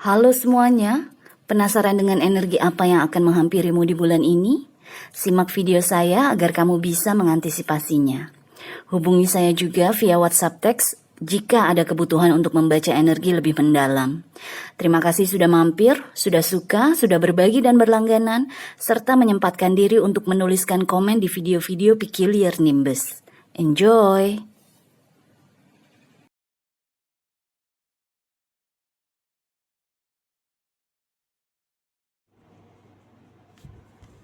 Halo semuanya, penasaran dengan energi apa yang akan menghampirimu di bulan ini? Simak video saya agar kamu bisa mengantisipasinya. Hubungi saya juga via WhatsApp teks jika ada kebutuhan untuk membaca energi lebih mendalam. Terima kasih sudah mampir, sudah suka, sudah berbagi dan berlangganan, serta menyempatkan diri untuk menuliskan komen di video-video Peculiar Nimbus. Enjoy!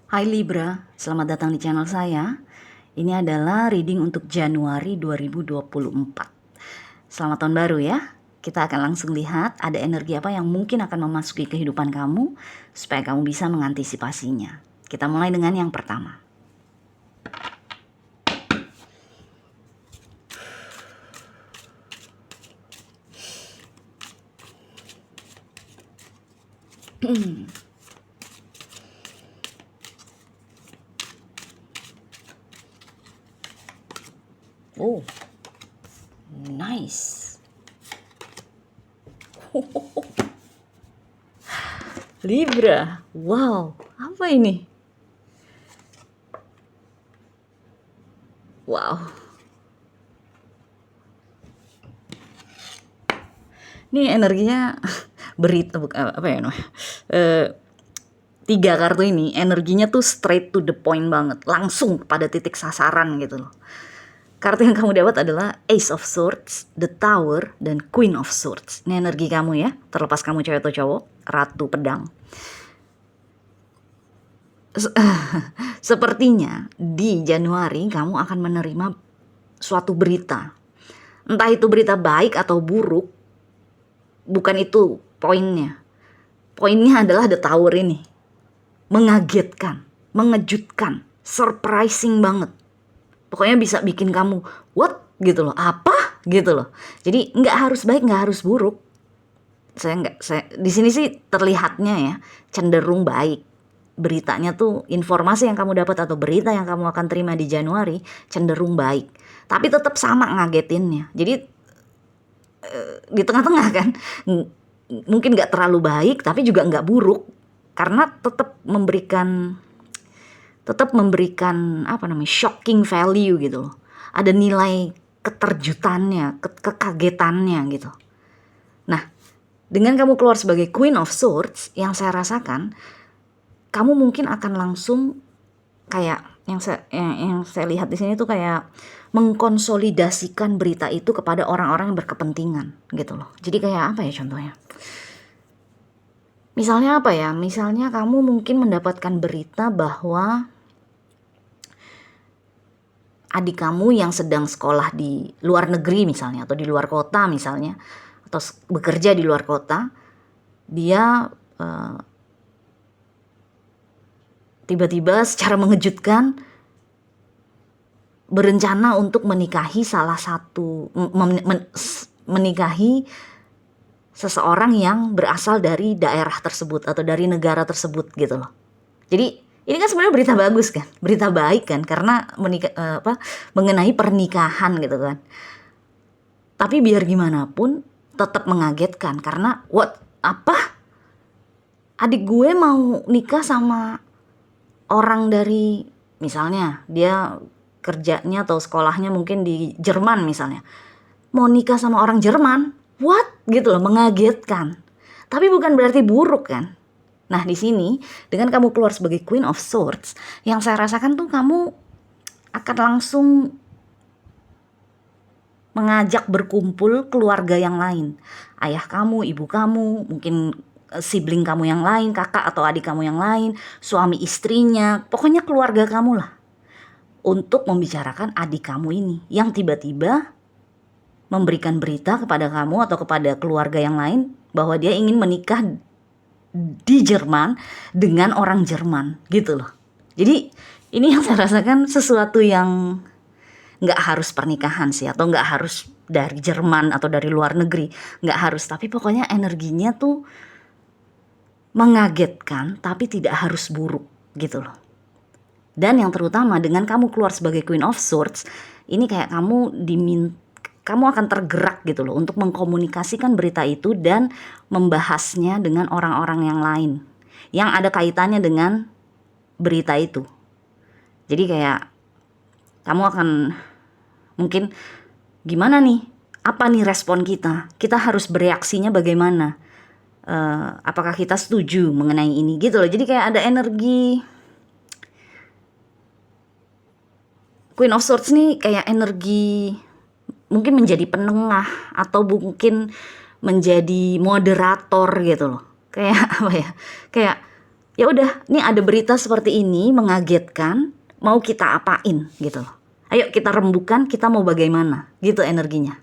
Hai Libra, selamat datang di channel saya. Ini adalah reading untuk Januari 2024. Selamat tahun baru ya. Kita akan langsung lihat ada energi apa yang mungkin akan memasuki kehidupan kamu supaya kamu bisa mengantisipasinya. Kita mulai dengan yang pertama. Oh, nice. Libra, wow, apa ini? Wow. Ini energinya berita apa ya namanya? 3 kartu ini energinya tuh straight to the point banget, langsung pada titik sasaran gitu loh. Kartu yang kamu dapat adalah Ace of Swords, The Tower, dan Queen of Swords. Ini energi kamu ya, terlepas kamu cewek atau cowok, Ratu Pedang. Sepertinya di Januari kamu akan menerima suatu berita. Entah itu berita baik atau buruk, bukan itu poinnya. Poinnya adalah The Tower ini. Mengagetkan, mengejutkan, surprising banget. Pokoknya bisa bikin kamu what gitu loh, apa gitu loh. Jadi nggak harus baik, nggak harus buruk. Saya di sini sih terlihatnya ya cenderung baik. Beritanya tuh, informasi yang kamu dapat atau berita yang kamu akan terima di Januari cenderung baik. Tapi tetap sama ngagetinnya. Jadi di tengah-tengah kan, mungkin nggak terlalu baik tapi juga nggak buruk karena tetap memberikan apa namanya, shocking value gitu loh. Ada nilai keterjutannya, kekagetannya gitu. Nah, dengan kamu keluar sebagai Queen of Swords, yang saya rasakan kamu mungkin akan langsung kayak yang saya lihat di sini tuh kayak mengkonsolidasikan berita itu kepada orang-orang yang berkepentingan gitu loh. Jadi kayak apa ya contohnya? Misalnya apa ya? Misalnya kamu mungkin mendapatkan berita bahwa adik kamu yang sedang sekolah di luar negeri misalnya, atau di luar kota misalnya, atau bekerja di luar kota, dia tiba-tiba secara mengejutkan berencana untuk menikahi menikahi seseorang yang berasal dari daerah tersebut atau dari negara tersebut gitu loh. Jadi ini kan sebenarnya berita bagus kan, berita baik kan, karena mengenai pernikahan gitu kan. Tapi biar gimana pun tetap mengagetkan karena adik gue mau nikah sama orang dari, misalnya dia kerjanya atau sekolahnya mungkin di Jerman misalnya, mau nikah sama orang Jerman, what gitu loh, mengagetkan. Tapi bukan berarti buruk kan. Nah di sini dengan kamu keluar sebagai Queen of Swords, yang saya rasakan tuh kamu akan langsung mengajak berkumpul keluarga yang lain. Ayah kamu, ibu kamu, mungkin sibling kamu yang lain, kakak atau adik kamu yang lain, suami istrinya, pokoknya keluarga kamu lah. Untuk membicarakan adik kamu ini yang tiba-tiba memberikan berita kepada kamu atau kepada keluarga yang lain bahwa dia ingin menikah di Jerman dengan orang Jerman gitu loh. Jadi ini yang saya rasakan sesuatu yang nggak harus pernikahan sih, atau nggak harus dari Jerman atau dari luar negeri, nggak harus, tapi pokoknya energinya tuh mengagetkan tapi tidak harus buruk gitu loh. Dan yang terutama dengan kamu keluar sebagai Queen of Swords, ini kayak kamu akan tergerak gitu loh untuk mengkomunikasikan berita itu dan membahasnya dengan orang-orang yang lain yang ada kaitannya dengan berita itu. Jadi kayak kamu akan mungkin gimana nih? Apa nih respon kita? Kita harus bereaksinya bagaimana? Apakah kita setuju mengenai ini gitu loh. Jadi kayak ada energi Queen of Swords nih, kayak energi mungkin menjadi penengah atau mungkin menjadi moderator gitu loh. Kayak apa ya? Kayak ya udah, nih ada berita seperti ini mengagetkan, mau kita apain gitu loh. Ayo kita rembukan, kita mau bagaimana gitu energinya.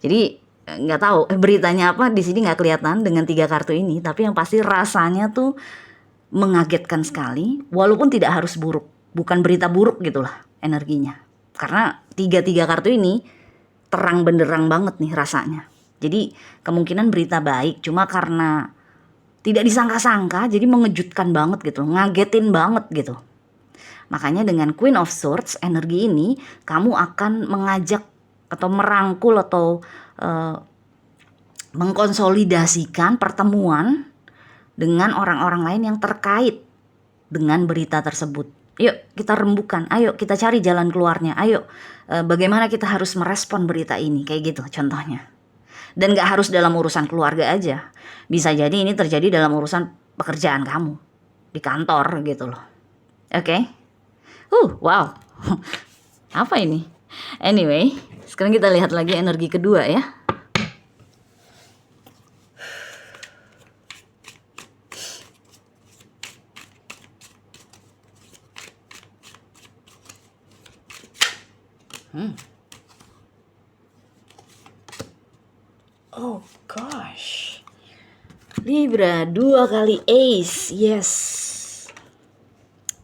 Jadi nggak tahu beritanya apa di sini nggak kelihatan dengan 3 kartu ini, tapi yang pasti rasanya tuh mengagetkan sekali, walaupun tidak harus buruk, bukan berita buruk gitulah energinya. Karena 3 kartu ini terang benderang banget nih rasanya. Jadi kemungkinan berita baik, cuma karena tidak disangka-sangka jadi mengejutkan banget gitu, ngagetin banget gitu. Makanya dengan Queen of Swords energi ini kamu akan mengajak atau merangkul atau mengkonsolidasikan pertemuan dengan orang-orang lain yang terkait dengan berita tersebut. Yuk kita rembukan, ayo kita cari jalan keluarnya, ayo bagaimana kita harus merespon berita ini, kayak gitu contohnya. Dan gak harus dalam urusan keluarga aja, bisa jadi ini terjadi dalam urusan pekerjaan kamu di kantor gitu loh. Oke? Wow. Apa ini? Anyway, sekarang kita lihat lagi energi kedua ya. Oh gosh. Libra 2 kali Ace. Yes.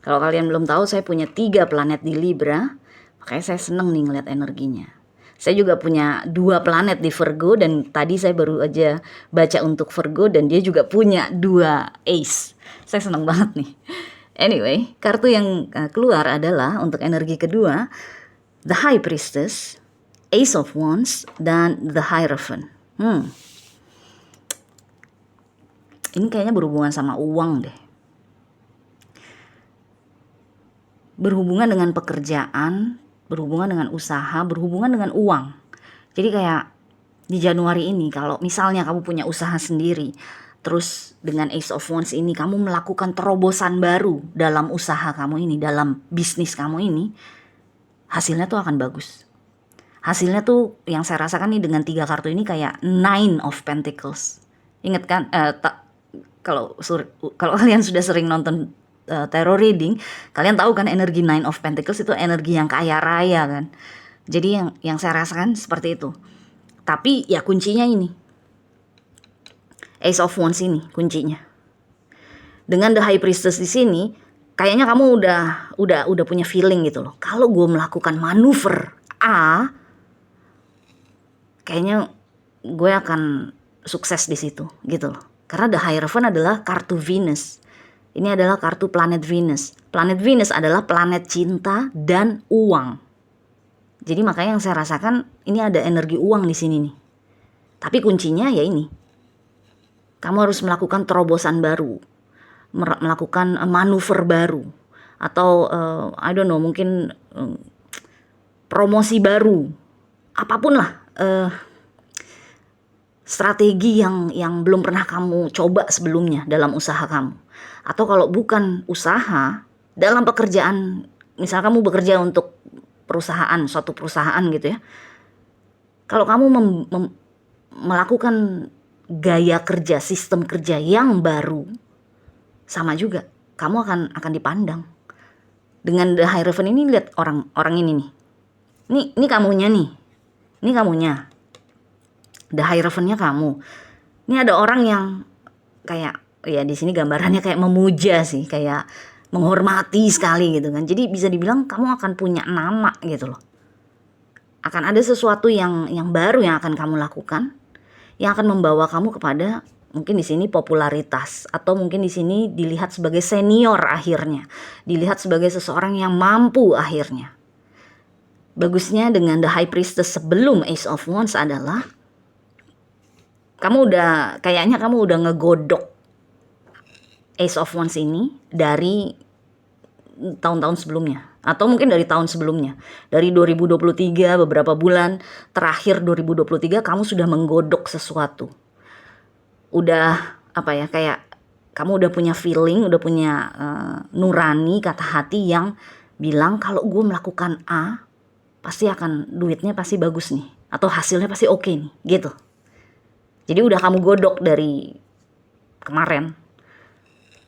Kalau kalian belum tahu, saya punya 3 planet di Libra. Makanya saya seneng nih ngeliat energinya. Saya juga punya 2 planet di Virgo, dan tadi saya baru aja baca untuk Virgo dan dia juga punya 2 Ace. Saya seneng banget nih. Anyway, kartu yang keluar adalah untuk energi kedua, The High Priestess, Ace of Wands, dan The Hierophant. Ini kayaknya berhubungan sama uang deh. Berhubungan dengan pekerjaan, berhubungan dengan usaha, berhubungan dengan uang. Jadi kayak di Januari ini, kalau misalnya kamu punya usaha sendiri, terus dengan Ace of Wands ini kamu melakukan terobosan baru dalam usaha kamu ini, dalam bisnis kamu ini, hasilnya tuh akan bagus. Hasilnya tuh yang saya rasakan nih dengan 3 kartu ini kayak 9 of Pentacles. Ingat kan? Kalau kalian sudah sering nonton tarot reading, kalian tahu kan energi 9 of Pentacles itu energi yang kaya raya kan. Jadi yang saya rasakan seperti itu. Tapi ya kuncinya ini, Ace of Wands ini kuncinya. Dengan The High Priestess di sini, kayaknya kamu udah punya feeling gitu loh. Kalau gue melakukan manuver A, kayaknya gue akan sukses di situ gitu loh. Karena The Hierophant adalah kartu Venus. Ini adalah kartu planet Venus. Planet Venus adalah planet cinta dan uang. Jadi makanya yang saya rasakan ini ada energi uang di sini nih. Tapi kuncinya ya ini. Kamu harus melakukan terobosan baru, melakukan manuver baru, atau I don't know, mungkin promosi baru, apapun lah. Strategi yang belum pernah kamu coba sebelumnya dalam usaha kamu. Atau kalau bukan usaha, dalam pekerjaan, misal kamu bekerja untuk perusahaan, suatu perusahaan gitu ya. Kalau kamu melakukan gaya kerja, sistem kerja yang baru, sama juga, kamu akan dipandang. Dengan The Hierophant ini, lihat orang ini nih. Ini kamunya nih. Ini kamunya. The Hierophant-nya kamu. Ini ada orang yang kayak, ya di sini gambarannya kayak memuja sih, kayak menghormati sekali gitu kan. Jadi bisa dibilang kamu akan punya nama gitu loh. Akan ada sesuatu yang baru yang akan kamu lakukan, yang akan membawa kamu kepada mungkin di sini popularitas, atau mungkin di sini dilihat sebagai senior akhirnya, dilihat sebagai seseorang yang mampu akhirnya. bagusnya dengan The High Priestess sebelum Ace of Wands adalah kayaknya kamu udah ngegodok Ace of Wands ini dari tahun-tahun sebelumnya, atau mungkin dari tahun sebelumnya, dari 2023, beberapa bulan terakhir 2023 kamu sudah menggodok sesuatu. Udah kayak kamu udah punya feeling, udah punya nurani, kata hati yang bilang kalau gue melakukan A pasti duitnya pasti bagus nih, atau hasilnya pasti oke nih, gitu. Jadi udah kamu godok dari kemarin.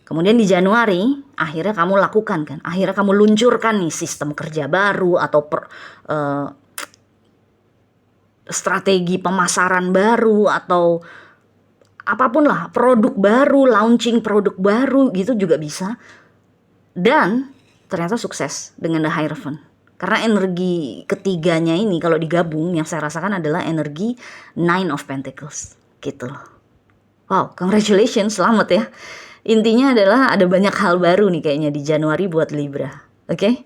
Kemudian di Januari akhirnya kamu lakukan kan, akhirnya kamu luncurkan nih sistem kerja baru atau strategi pemasaran baru atau apapun lah, produk baru, launching produk baru gitu juga bisa. Dan ternyata sukses dengan The Hierophant. Karena energi ketiganya ini kalau digabung yang saya rasakan adalah energi Nine of Pentacles gitu loh. Wow, congratulations, selamat ya. Intinya adalah ada banyak hal baru nih kayaknya di Januari buat Libra. Oke?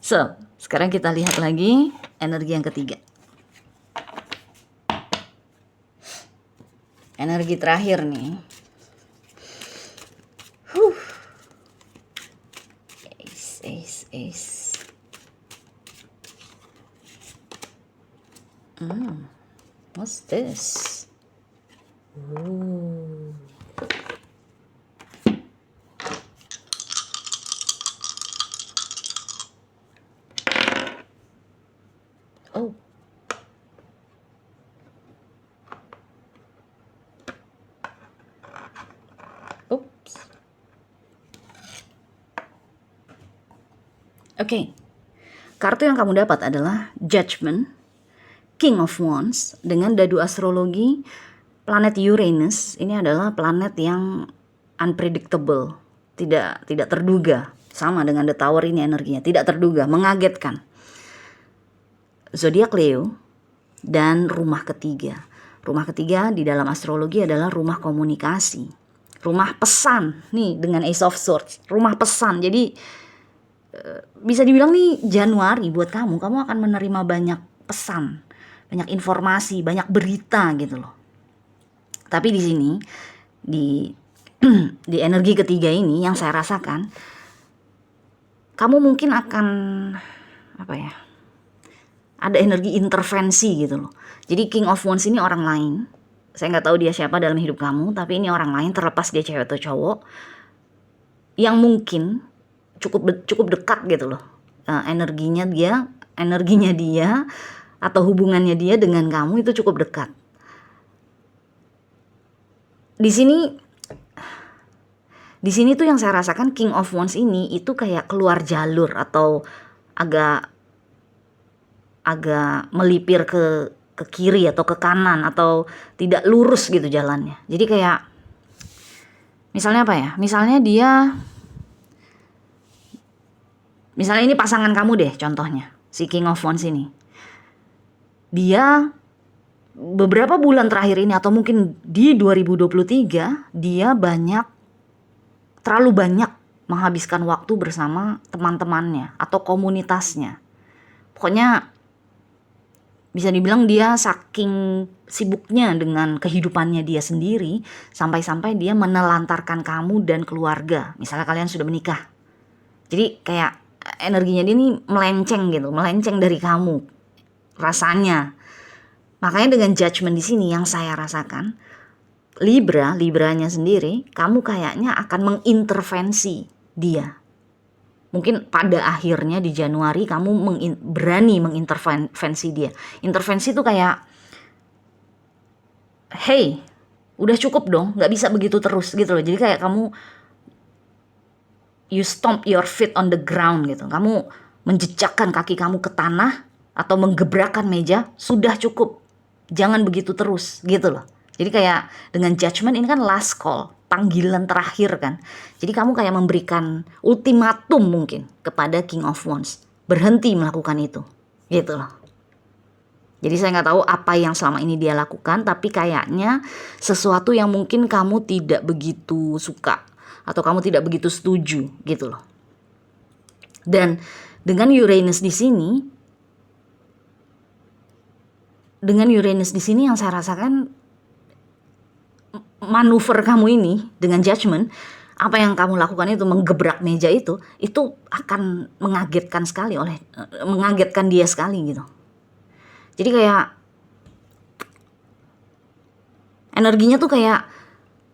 So, sekarang kita lihat lagi energi yang ketiga. Energi terakhir nih. Ace. What's this? Ooh. Oh. Oops. Oke. Kartu yang kamu dapat adalah Judgment, King of Wands. Dengan dadu astrologi, planet Uranus ini adalah planet yang unpredictable, tidak terduga. Sama dengan The Tower ini energinya, tidak terduga, mengagetkan. Zodiak Leo dan rumah ketiga. Rumah ketiga di dalam astrologi adalah rumah komunikasi, rumah pesan nih dengan Ace of Swords, rumah pesan. Jadi bisa dibilang nih Januari buat kamu akan menerima banyak pesan, banyak informasi, banyak berita gitu loh. Tapi di sini di energi ketiga ini yang saya rasakan, kamu mungkin akan ada energi intervensi gitu loh. Jadi King of Wands ini orang lain. Saya nggak tahu dia siapa dalam hidup kamu, tapi ini orang lain, terlepas dia cewek atau cowok, yang mungkin cukup dekat gitu loh. Energinya dia atau hubungannya dia dengan kamu itu cukup dekat. Di sini tuh yang saya rasakan King of Wands ini itu kayak keluar jalur atau agak melipir ke kiri atau ke kanan atau tidak lurus gitu jalannya. Jadi kayak misalnya misalnya ini pasangan kamu deh, contohnya si King of Wands ini. Dia beberapa bulan terakhir ini atau mungkin di 2023 dia terlalu banyak menghabiskan waktu bersama teman-temannya atau komunitasnya. Pokoknya bisa dibilang dia saking sibuknya dengan kehidupannya dia sendiri sampai-sampai dia menelantarkan kamu dan keluarga. Misalnya kalian sudah menikah. Jadi kayak energinya dia ini melenceng dari kamu rasanya. Makanya dengan judgment di sini yang saya rasakan, Libranya sendiri, kamu kayaknya akan mengintervensi dia. Mungkin pada akhirnya di Januari kamu berani mengintervensi dia. Intervensi itu kayak, hey, udah cukup dong, gak bisa begitu terus gitu loh. Jadi kayak kamu, you stomp your feet on the ground gitu. Kamu menjejakkan kaki kamu ke tanah atau menggebrakan meja, sudah cukup. Jangan begitu terus gitu loh. Jadi kayak dengan judgment ini kan last call, panggilan terakhir kan. Jadi kamu kayak memberikan ultimatum mungkin kepada King of Wands. Berhenti melakukan itu, gitu loh. Jadi saya nggak tahu apa yang selama ini dia lakukan, tapi kayaknya sesuatu yang mungkin kamu tidak begitu suka atau kamu tidak begitu setuju, gitu loh. Dan dengan Uranus di sini, dengan Uranus di sini yang saya rasakan, manuver kamu ini dengan judgment, apa yang kamu lakukan itu menggebrak meja itu akan mengagetkan dia sekali gitu. Jadi kayak energinya tuh kayak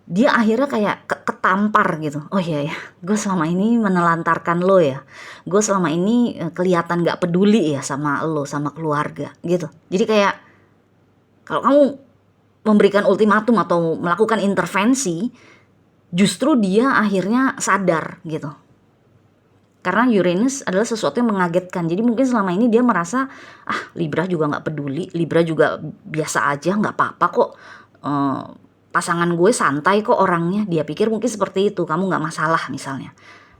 dia akhirnya kayak ketampar gitu. Oh iya ya, gue selama ini menelantarkan lo ya, gue selama ini kelihatan gak peduli ya sama lo, sama keluarga gitu. Jadi kayak kalau kamu memberikan ultimatum atau melakukan intervensi, justru dia akhirnya sadar gitu. Karena Uranus adalah sesuatu yang mengagetkan. Jadi mungkin selama ini dia merasa, Libra juga gak peduli, Libra juga biasa aja, gak apa-apa kok, pasangan gue santai kok orangnya. Dia pikir mungkin seperti itu, kamu gak masalah misalnya.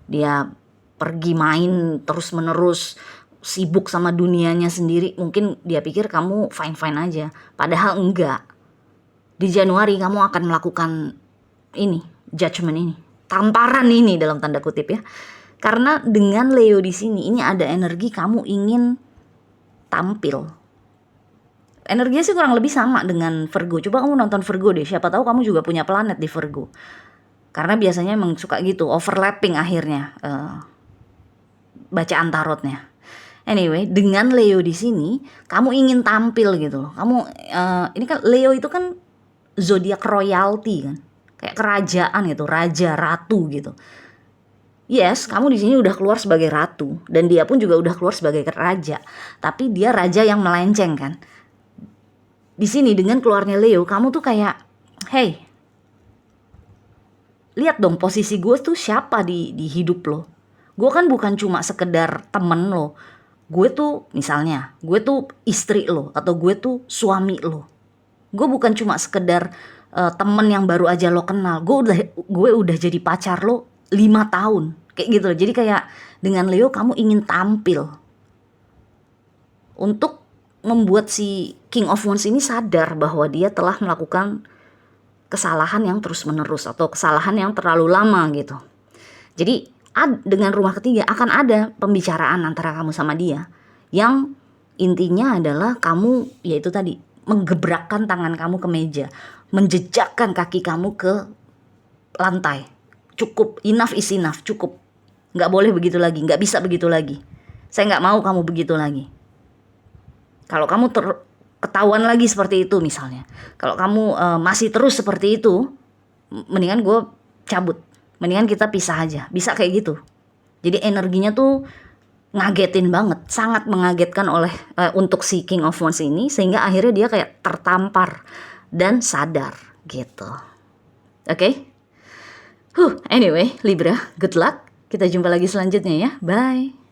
Dia pergi main terus menerus, sibuk sama dunianya sendiri, mungkin dia pikir kamu fine-fine aja. Padahal enggak. Di Januari kamu akan melakukan ini, judgment ini, tamparan ini dalam tanda kutip ya. Karena dengan Leo di sini, ini ada energi kamu ingin tampil. Energinya sih kurang lebih sama dengan Virgo. Coba kamu nonton Virgo deh, siapa tahu kamu juga punya planet di Virgo. Karena biasanya emang suka gitu, overlapping akhirnya bacaan tarotnya. Anyway, dengan Leo di sini, kamu ingin tampil gitu loh. Kamu ini kan Leo itu kan zodiak royalty kan, kayak kerajaan gitu, raja, ratu gitu. Yes, kamu di sini udah keluar sebagai ratu dan dia pun juga udah keluar sebagai raja. Tapi dia raja yang melenceng kan. Di sini dengan keluarnya Leo, kamu tuh kayak, hey, lihat dong posisi gue tuh siapa di hidup lo. Gue kan bukan cuma sekedar temen lo. Gue tuh misalnya, gue tuh istri lo atau gue tuh suami lo. Gue bukan cuma sekedar temen yang baru aja lo kenal. Gue udah jadi pacar lo 5 tahun. Kayak gitu loh. Jadi kayak dengan Leo kamu ingin tampil untuk membuat si King of Wands ini sadar bahwa dia telah melakukan kesalahan yang terus menerus atau kesalahan yang terlalu lama gitu. Jadi dengan rumah ketiga akan ada pembicaraan antara kamu sama dia yang intinya adalah kamu yaitu tadi menggebrakkan tangan kamu ke meja, menjejakkan kaki kamu ke lantai. Cukup, enough is enough, cukup. Gak boleh begitu lagi, gak bisa begitu lagi. Saya gak mau kamu begitu lagi. Kalau kamu ketahuan lagi seperti itu misalnya, kalau kamu masih terus seperti itu, mendingan gue cabut, mendingan kita pisah aja. Bisa kayak gitu. Jadi energinya tuh ngagetin banget, sangat mengagetkan untuk si King of Wands ini, sehingga akhirnya dia kayak tertampar dan sadar gitu. Oke? Anyway, Libra, good luck. Kita jumpa lagi selanjutnya ya. Bye.